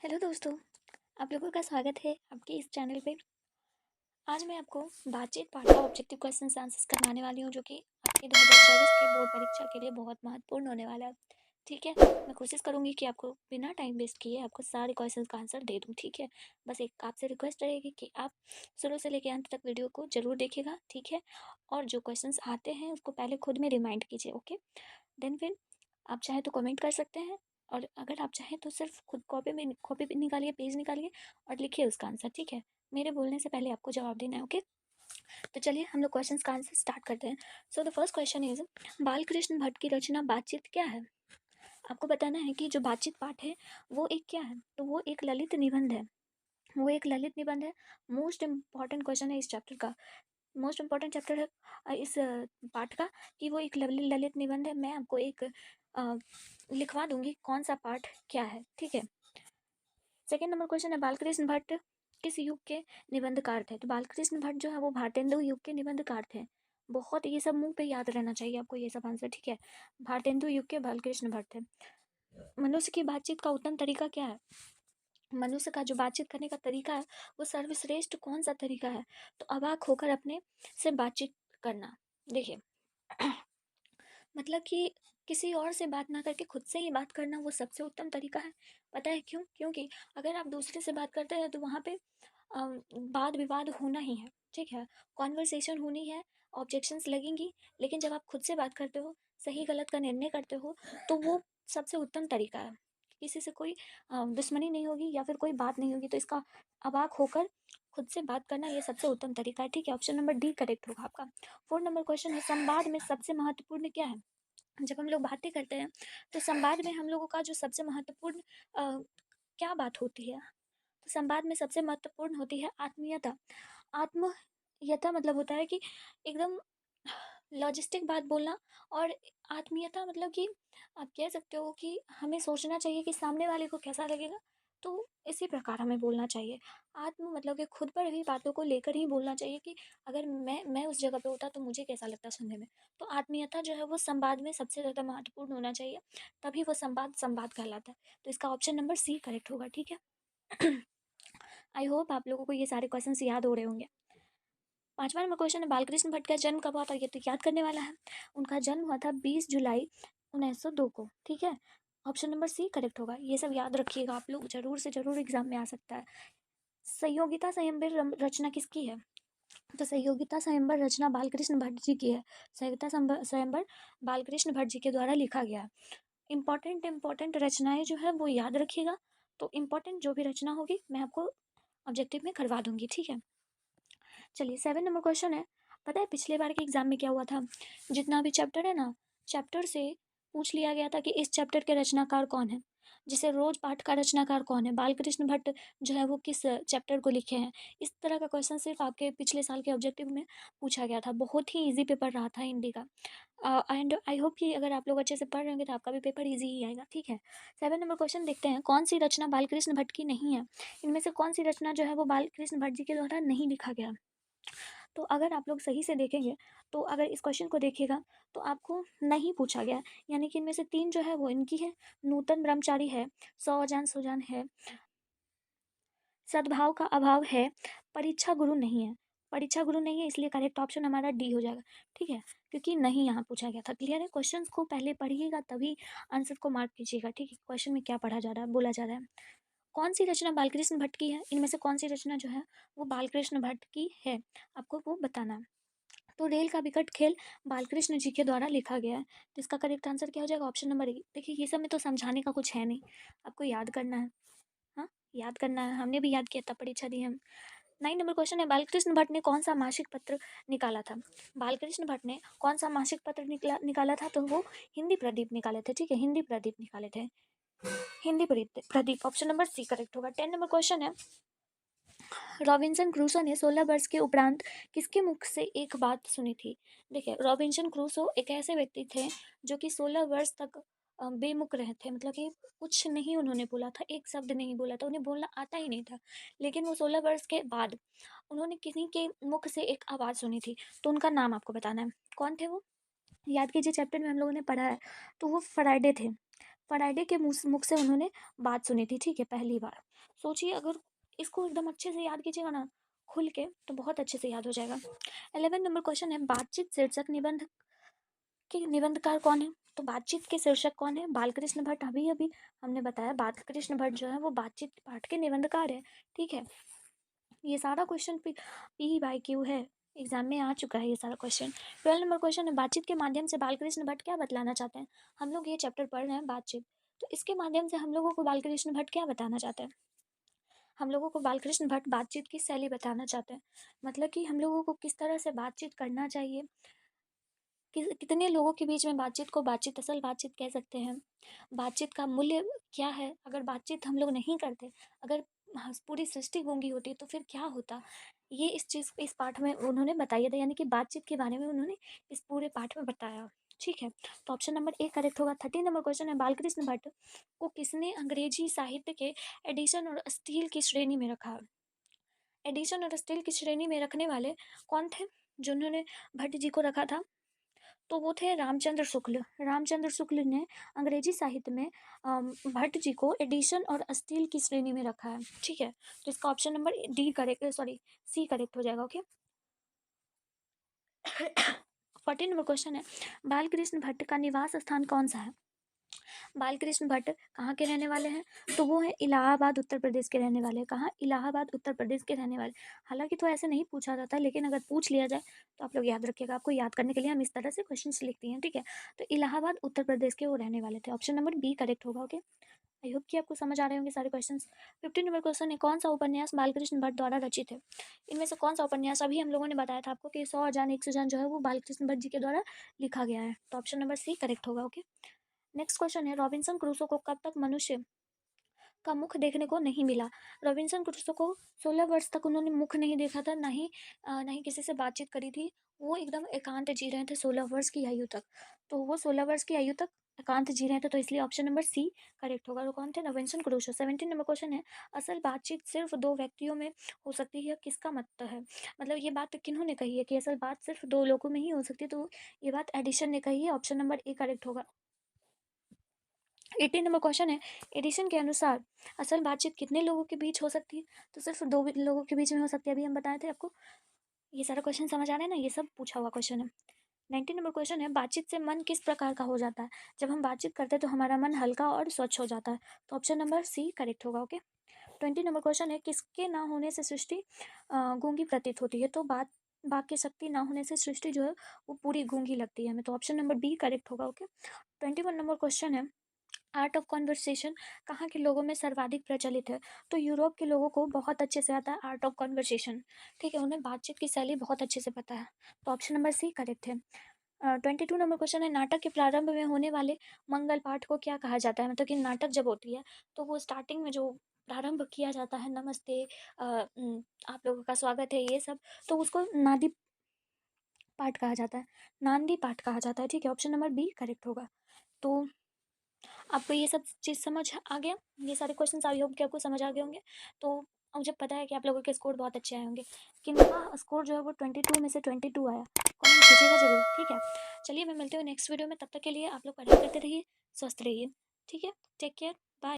Hello दोस्तों, आप लोगों का स्वागत है आपके इस चैनल पे। आज मैं आपको बातचीत पाठ का ऑब्जेक्टिव क्वेश्चंस आंसर्स करवाने वाली हूँ, जो कि आपके 2024 के बोर्ड परीक्षा के लिए बहुत महत्वपूर्ण होने वाला है। ठीक है, मैं कोशिश करूँगी कि आपको बिना टाइम वेस्ट किए आपको सारे क्वेश्चंस का आंसर दे दूँ। ठीक है, बस एक आपसे रिक्वेस्ट रहेगी कि आप शुरू से लेकर अंत तक वीडियो को जरूर देखिएगा। ठीक है, और जो क्वेश्चंस आते हैं उसको पहले खुद में रिमाइंड कीजिए। ओके, देन फिर आप चाहें तो कमेंट कर सकते हैं, और अगर आप चाहें तो सिर्फ खुद कॉपी पे निकालिए, पेज निकालिए और लिखिए उसका आंसर। ठीक है, मेरे बोलने से पहले आपको जवाब देना है। ओके, तो चलिए हम लोग क्वेश्चंस का आंसर स्टार्ट करते हैं। So the first question is, Balkrishna Bhatt की रचना बातचीत क्या है? आपको बताना है कि जो बातचीत पाठ है वो एक क्या है। तो वो एक ललित निबंध है। वो एक ललित निबंध है। मोस्ट इंपॉर्टेंट क्वेश्चन है इस चैप्टर का। मोस्ट इंपॉर्टेंट चैप्टर है इस पाठ का, कि वो एक ललित निबंध है। मैं आपको एक लिखवा दूंगी कौन सा पाठ क्या है। ठीक है, सेकेंड नंबर क्वेश्चन है, बालकृष्ण भट्ट किस युग के निबंधकार थे? तो बालकृष्ण भट्ट जो है वो भारतेंदु युग के निबंधकार थे। बहुत ये सब मुंह पे याद रहना चाहिए आपको ये सब आंसर। ठीक है, भारतेंदु युग के बालकृष्ण भट्ट थे। मनुष्य की बातचीत का उत्तम तरीका क्या है? मनुष्य का जो बातचीत करने का तरीका है वो सर्वश्रेष्ठ कौन सा तरीका है? तो अवाक होकर अपने से बातचीत करना। देखिए मतलब कि किसी और से बात ना करके खुद से ही बात करना वो सबसे उत्तम तरीका है। पता है क्यों? क्योंकि अगर आप दूसरे से बात करते हैं तो वहाँ पे वाद विवाद होना ही है। ठीक है, कॉन्वर्सेशन होनी है, ऑब्जेक्शंस लगेंगी। लेकिन जब आप खुद से बात करते हो, सही गलत का निर्णय करते हो, तो वो सबसे उत्तम तरीका है। किसी से कोई दुश्मनी नहीं होगी या फिर कोई बात नहीं होगी, तो इसका अवाक होकर खुद से बात करना ये सबसे उत्तम तरीका है। ठीक है, ऑप्शन नंबर डी करेक्ट होगा आपका। फोर्थ नंबर क्वेश्चन है, संवाद में सबसे महत्वपूर्ण क्या है? जब हम लोग बातें करते हैं तो संवाद में हम लोगों का जो सबसे महत्वपूर्ण क्या बात होती है? तो संवाद में सबसे महत्वपूर्ण होती है आत्मीयता। आत्मीयता मतलब होता है कि एकदम लॉजिस्टिक बात बोलना। और आत्मीयता मतलब कि आप कह सकते हो कि हमें सोचना चाहिए कि सामने वाले को कैसा लगेगा, तो इसी प्रकार हमें बोलना चाहिए। आत्म मतलब कि खुद पर भी बातों को लेकर ही बोलना चाहिए कि अगर मैं उस जगह पे होता तो मुझे कैसा लगता सुनने में। तो आत्मीयता जो है वो संवाद में सबसे ज़्यादा महत्वपूर्ण होना चाहिए, तभी वो संवाद संवाद कहलाता है। तो इसका ऑप्शन नंबर सी करेक्ट होगा। ठीक है, आई होप आप लोगों को ये सारे क्वेश्चन याद हो रहे होंगे। पांचवा नंबर क्वेश्चन है, बालकृष्ण भट्ट का जन्म कब हुआ था? ये तो याद करने वाला है। उनका जन्म हुआ था 20 जुलाई 1902 को। ठीक है, ऑप्शन नंबर सी करेक्ट होगा। ये सब याद रखिएगा आप लोग, जरूर से जरूर एग्जाम में आ सकता है। संयोगिता स्वयंवर रचना किसकी है? तो संयोगिता स्वयंवर रचना बालकृष्ण भट्ट जी की है। संयोगिता स्वयंवर बालकृष्ण भट्ट जी के द्वारा लिखा गया है। इंपॉर्टेंट रचनाएं जो है वो याद रखिएगा। तो इंपॉर्टेंट जो भी रचना होगी मैं आपको ऑब्जेक्टिव में करवा दूंगी। ठीक है, चलिए सेवन नंबर क्वेश्चन है, पता है पिछले बार के एग्जाम में क्या हुआ था? जितना भी चैप्टर है ना, चैप्टर से पूछ लिया गया था कि इस चैप्टर के रचनाकार कौन है। जिसे रोज पाठ का रचनाकार कौन है, बालकृष्ण भट्ट जो है वो किस चैप्टर को लिखे हैं। इस तरह का क्वेश्चन सिर्फ आपके पिछले साल के ऑब्जेक्टिव में पूछा गया था। बहुत ही ईजी पेपर रहा था हिंदी का। एंड आई होप कि अगर आप लोग अच्छे से पढ़ रहे होंगे तो आपका भी पेपर ईजी ही आएगा। ठीक है, सेवन नंबर क्वेश्चन देखते हैं, कौन सी रचना बालकृष्ण भट्ट की नहीं है? इनमें से कौन सी रचना जो है वो बालकृष्ण भट्ट जी के द्वारा नहीं लिखा गया? तो अगर आप लोग सही से देखेंगे, तो अगर इस क्वेश्चन को देखिएगा तो आपको नहीं पूछा गया। यानी कि इनमें से तीन जो है वो इनकी है। नूतन ब्रह्मचारी है, सौ अजान सुजान है, सद्भाव का अभाव है, परीक्षा गुरु नहीं है। परीक्षा गुरु नहीं है, इसलिए करेक्ट ऑप्शन हमारा डी हो जाएगा। ठीक है, क्योंकि नहीं यहाँ पूछा गया था। क्लियर है? क्वेश्चंस को पहले पढ़िएगा तभी आंसर को मार्क कीजिएगा। ठीक है, क्वेश्चन में क्या पढ़ा जा रहा है, बोला जा रहा है। कौन सी रचना बालकृष्ण भट्ट की है? इनमें से कौन सी रचना जो है वो बालकृष्ण भट्ट की है, आपको वो बताना है। तो रेल का विकट खेल बालकृष्ण जी के द्वारा लिखा गया है। तो इसका करेक्ट आंसर क्या हो जाएगा? Option number A. देखिए ये सब में तो समझाने का कुछ है नहीं, आपको याद करना है। हाँ, याद करना है, हमने भी याद किया था, परीक्षा दी हम। 9 नंबर क्वेश्चन है, बालकृष्ण भट्ट ने कौन सा मासिक पत्र निकाला था? बालकृष्ण भट्ट ने कौन सा मासिक पत्र निकाला था? तो वो हिंदी प्रदीप निकाले थे। ठीक है, हिंदी प्रदीप निकाले थे। Hindi Pradeep, option number C correct होगा। 10 नंबर क्वेश्चन है, रॉबिन्सन क्रूसो ने 16 वर्ष के उपरांत किसके मुख से एक बात सुनी थी? देखिए रॉबिन्सन क्रूसो एक ऐसे व्यक्ति थे जो कि 16 वर्ष तक बेमुख रहे थे। मतलब कि कुछ नहीं उन्होंने बोला था, एक शब्द नहीं बोला था, उन्हें बोलना आता ही नहीं था। लेकिन वो 16 वर्ष के बाद उन्होंने किसी के मुख से एक आवाज़ सुनी थी। तो उनका नाम आपको बताना है। कौन थे वो? याद कीजिए, चैप्टर में हम लोगों ने पढ़ा है। तो वो फ्राइडे थे। फ्राइडे के मुख से उन्होंने बात सुनी थी, ठीक है, पहली बार। सोचिए, अगर इसको एकदम अच्छे से याद कीजिएगा ना खुल के, तो बहुत अच्छे से याद हो जाएगा। 11 नंबर क्वेश्चन है, बातचीत शीर्षक निबंध के निबंधकार कौन है? तो बातचीत के शीर्षक कौन है? बालकृष्ण भट्ट। अभी अभी हमने बताया बालकृष्ण भट्ट जो है वो बातचीत पाठ के निबंधकार है, ठीक है। ये सारा क्वेश्चन PYQ है, एग्जाम में आ चुका है ये सारा क्वेश्चन। 12 नंबर क्वेश्चन है, बातचीत के माध्यम से बालकृष्ण भट्ट क्या बतलाना चाहते हैं? हम लोग ये चैप्टर पढ़ रहे हैं बातचीत, तो इसके माध्यम से हम लोगों को बालकृष्ण भट्ट क्या बताना चाहते हैं? हम लोगों को बालकृष्ण भट्ट बातचीत की शैली बताना चाहते हैं, मतलब कि हम लोगों को किस तरह से बातचीत करना चाहिए, कितने लोगों के बीच में बातचीत को बातचीत, असल बातचीत कह सकते हैं, बातचीत का मूल्य क्या है, अगर बातचीत हम लोग नहीं करते, अगर पूरी सृष्टि गूंगी होती तो फिर क्या होता, ये इस पाठ में उन्होंने बताया था, यानी कि बातचीत के बारे में उन्होंने इस पूरे पाठ में बताया, ठीक है। तो ऑप्शन नंबर ए करेक्ट होगा। 13 नंबर क्वेश्चन है, बालकृष्ण भट्ट को किसने अंग्रेजी साहित्य के एडिशन और स्टील की श्रेणी में रखा? एडिशन और स्टील की श्रेणी में रखने वाले कौन थे जिन्होंने भट्ट जी को रखा था? तो वो थे रामचंद्र शुक्ल। रामचंद्र शुक्ल ने अंग्रेजी साहित्य में भट्ट जी को एडिशन और स्टील की श्रेणी में रखा है, ठीक है। तो इसका option number D correct, sorry C correct हो जाएगा, ओके। 14 नंबर क्वेश्चन है, बालकृष्ण भट्ट का निवास स्थान कौन सा है? बालकृष्ण भट्ट कहाँ के रहने वाले हैं? तो वो है इलाहाबाद उत्तर प्रदेश के रहने वाले हैं। कहाँ? इलाहाबाद उत्तर प्रदेश के रहने वाले। हालांकि तो ऐसे नहीं पूछा जाता, लेकिन अगर पूछ लिया जाए तो आप लोग याद रखिएगा, आपको याद करने के लिए हम इस तरह से क्वेश्चन लिखती हैं, ठीक है। तो इलाहाबाद उत्तर प्रदेश के वो रहने वाले थे। ऑप्शन नंबर बी करेक्ट होगा, ओके। आई होप कि आपको समझ आ रहे होंगे सारे क्वेश्चन। 15 नंबर क्वेश्चन है, कौन सा उपन्यास बालकृष्ण भट्ट द्वारा रचित है? इनमें से कौन सा उपन्यास, अभी हम लोगों ने बताया था आपको कि 100 अजान 100 जान जो है वो बालकृष्ण भट्ट जी के द्वारा लिखा गया है। तो ऑप्शन नंबर सी करेक्ट होगा, ओके। नेक्स्ट क्वेश्चन है, रॉबिन्सन क्रूसो को कब तक मनुष्य का मुख देखने को नहीं मिला? रॉबिन्सन क्रूसो को 16 वर्ष तक उन्होंने मुख नहीं देखा था, ना ही किसी से बातचीत करी थी। वो एकदम एकांत जी रहे थे 16 वर्ष की आयु तक। तो वो 16 वर्ष की आयु तक एकांत जी रहे थे, तो इसलिए ऑप्शन नंबर सी करेक्ट होगा। वो कौन थे? Robinson Crusoe. 17 नंबर क्वेश्चन है, असल बातचीत सिर्फ दो व्यक्तियों में हो सकती है, किसका मत है? मतलब ये बात किन्होंने कही है कि असल बात सिर्फ दो लोगों में ही हो सकती है? तो ये बात एडिशन ने कही है। ऑप्शन नंबर ए करेक्ट होगा। 18 नंबर क्वेश्चन है, एडिशन के अनुसार असल बातचीत कितने लोगों के बीच हो सकती है? तो सिर्फ दो लोगों के बीच में हो सकती है, अभी हम बताए थे आपको। ये सारा क्वेश्चन समझ आ रहा है ना? ये सब पूछा हुआ क्वेश्चन है। 19 नंबर क्वेश्चन है, बातचीत से मन किस प्रकार का हो जाता है? जब हम बातचीत करते हैं तो हमारा मन हल्का और स्वच्छ हो जाता है। तो ऑप्शन नंबर सी करेक्ट होगा, ओके। 20 नंबर क्वेश्चन है, किसके ना होने से सृष्टि गूंगी प्रतीत होती है? तो बात की शक्ति ना होने से सृष्टि जो है वो पूरी गूंगी लगती है हमें। तो ऑप्शन नंबर बी करेक्ट होगा, ओके। 21 नंबर क्वेश्चन है, आर्ट ऑफ कॉन्वर्सेशन कहाँ के लोगों में सर्वाधिक प्रचलित है? तो यूरोप के लोगों को बहुत अच्छे से आता है आर्ट ऑफ कॉन्वर्सेशन, ठीक है, उन्हें बातचीत की शैली बहुत अच्छे से पता है। तो ऑप्शन नंबर सी करेक्ट है। 22 नंबर क्वेश्चन है, नाटक के प्रारंभ में होने वाले मंगल पाठ को क्या कहा जाता है? मतलब कि नाटक जब होती है तो वो स्टार्टिंग में जो प्रारंभ किया जाता है, नमस्ते, आप लोगों का स्वागत है, ये सब, तो उसको नादी पाठ कहा जाता है, नांदी पाठ कहा जाता है, ठीक है। ऑप्शन नंबर बी करेक्ट होगा। तो आपको ये सब चीज़ समझ आ गया? ये सारे क्वेश्चन आई होप कि आपको समझ आ गए होंगे। तो मुझे पता है कि आप लोगों के स्कोर बहुत अच्छे आए होंगे। किनका स्कोर जो है वो 22 में से 22 आया, कमेंट कीजिएगा ज़रूर, ठीक है। चलिए, मैं मिलती हूँ नेक्स्ट वीडियो में, तब तक के लिए आप लोग पढ़ाई करते रहिए, स्वस्थ रहिए, ठीक है। Take care.